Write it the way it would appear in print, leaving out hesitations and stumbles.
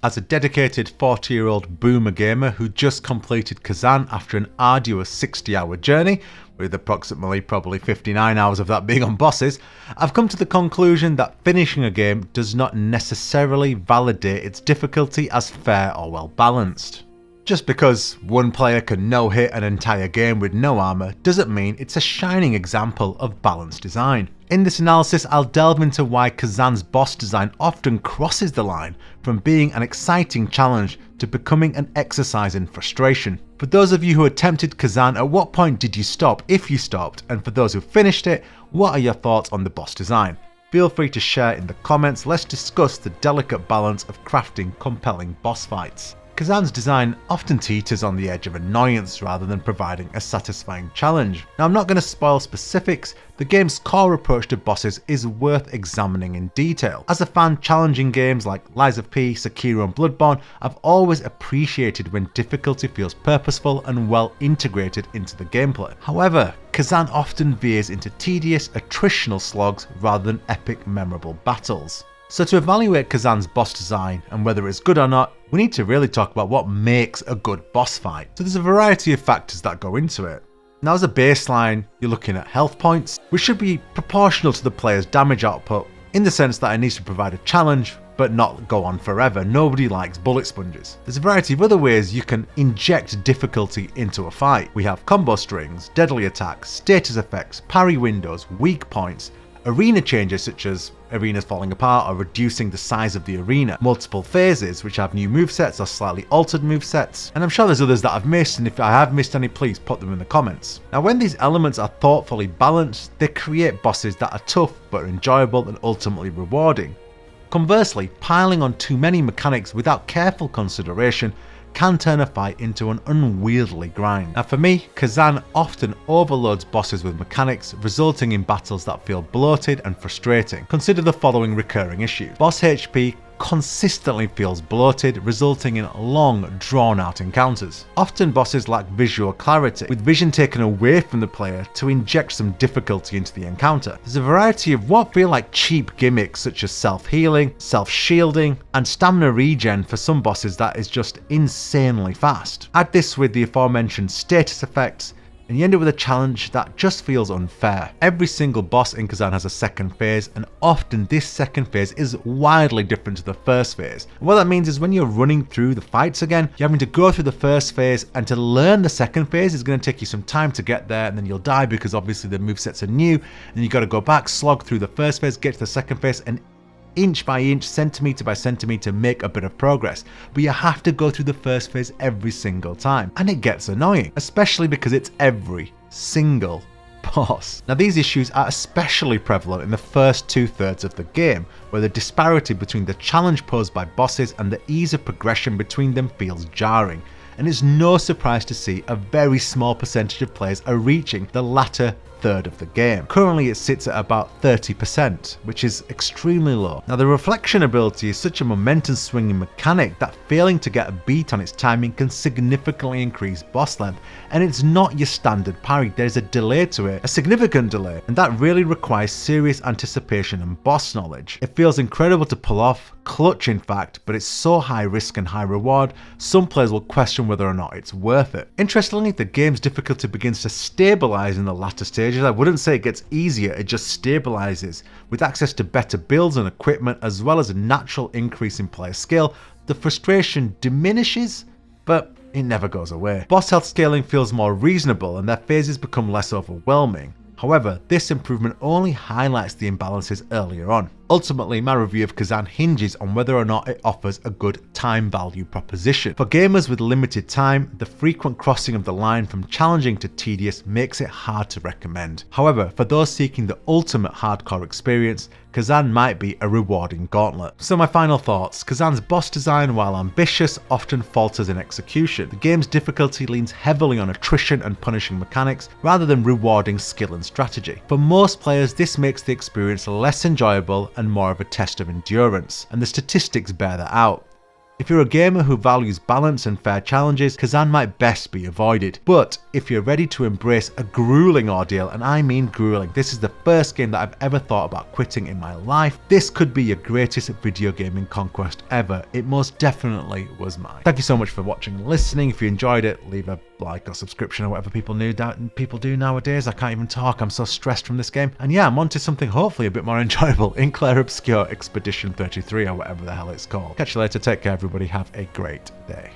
As a dedicated 40-year-old boomer gamer who just completed Khazan after an arduous 60-hour journey, with approximately probably 59 hours of that being on bosses, I've come to the conclusion that finishing a game does not necessarily validate its difficulty as fair or well balanced. Just because one player can no-hit an entire game with no armor doesn't mean it's a shining example of balanced design. In this analysis, I'll delve into why Khazan's boss design often crosses the line from being an exciting challenge to becoming an exercise in frustration. For those of you who attempted Khazan, at what point did you stop, if you stopped? And for those who finished it, what are your thoughts on the boss design? Feel free to share in the comments. Let's discuss the delicate balance of crafting compelling boss fights. Khazan's design often teeters on the edge of annoyance rather than providing a satisfying challenge. Now, I'm not going to spoil specifics, the game's core approach to bosses is worth examining in detail. As a fan challenging games like Lies of P, Sekiro and Bloodborne, I've always appreciated when difficulty feels purposeful and well integrated into the gameplay. However, Khazan often veers into tedious, attritional slogs rather than epic, memorable battles. So to evaluate Khazan's boss design and whether it's good or not, we need to really talk about what makes a good boss fight. So there's a variety of factors that go into it. Now, as a baseline, you're looking at health points, which should be proportional to the player's damage output, in the sense that it needs to provide a challenge, but not go on forever. Nobody likes bullet sponges. There's a variety of other ways you can inject difficulty into a fight. We have combo strings, deadly attacks, status effects, parry windows, weak points, arena changes such as arenas falling apart or reducing the size of the arena, multiple phases which have new movesets or slightly altered movesets, and I'm sure there's others that I've missed, and if I have missed any, please put them in the comments. Now, when these elements are thoughtfully balanced, they create bosses that are tough but enjoyable and ultimately rewarding. Conversely, piling on too many mechanics without careful consideration can turn a fight into an unwieldy grind. Now for me, Khazan often overloads bosses with mechanics, resulting in battles that feel bloated and frustrating. Consider the following recurring issues. Boss HP consistently feels bloated, resulting in long, drawn-out encounters. Often bosses lack visual clarity, with vision taken away from the player to inject some difficulty into the encounter. There's a variety of what feel like cheap gimmicks such as self-healing, self-shielding, and stamina regen for some bosses that is just insanely fast. Add this with the aforementioned status effects, and you end up with a challenge that just feels unfair. Every single boss in Khazan has a second phase, and often this second phase is wildly different to the first phase. And what that means is when you're running through the fights again, you're having to go through the first phase, and to learn the second phase is going to take you some time to get there, and then you'll die because obviously the movesets are new, and you got to go back, slog through the first phase, get to the second phase, and inch by inch, centimeter by centimeter, make a bit of progress. But you have to go through the first phase every single time, and it gets annoying, especially because it's every single boss. Now, these issues are especially prevalent in the first 2/3 of the game, where the disparity between the challenge posed by bosses and the ease of progression between them feels jarring. And it's no surprise to see a very small percentage of players are reaching the latter third of the game. Currently it sits at about 30%, which is extremely low. Now, the reflection ability is such a momentum swinging mechanic that failing to get a beat on its timing can significantly increase boss length, and it's not your standard parry. There's a delay to it, a significant delay, and that really requires serious anticipation and boss knowledge. It feels incredible to pull off, clutch in fact, but it's so high risk and high reward, some players will question whether or not it's worth it. Interestingly, the game's difficulty begins to stabilize in the latter stages. I wouldn't say it gets easier, it just stabilizes. With access to better builds and equipment, as well as a natural increase in player skill, the frustration diminishes, but it never goes away. Boss health scaling feels more reasonable and their phases become less overwhelming. However, this improvement only highlights the imbalances earlier on. Ultimately, my review of Khazan hinges on whether or not it offers a good time value proposition. For gamers with limited time, the frequent crossing of the line from challenging to tedious makes it hard to recommend. However, for those seeking the ultimate hardcore experience, Khazan might be a rewarding gauntlet. So my final thoughts: Khazan's boss design, while ambitious, often falters in execution. The game's difficulty leans heavily on attrition and punishing mechanics rather than rewarding skill and strategy. For most players, this makes the experience less enjoyable and more of a test of endurance, and the statistics bear that out. If you're a gamer who values balance and fair challenges, Khazan might best be avoided. But if you're ready to embrace a grueling ordeal, and I mean grueling, this is the first game that I've ever thought about quitting in my life, this could be your greatest video gaming conquest ever. It most definitely was mine. Thank you so much for watching and listening. If you enjoyed it, leave a like or subscription or whatever people do nowadays. I can't even talk, I'm so stressed from this game. And yeah, I'm onto something hopefully a bit more enjoyable in Clair Obscur Expedition 33 or whatever the hell it's called. Catch you later, take care everybody, have a great day.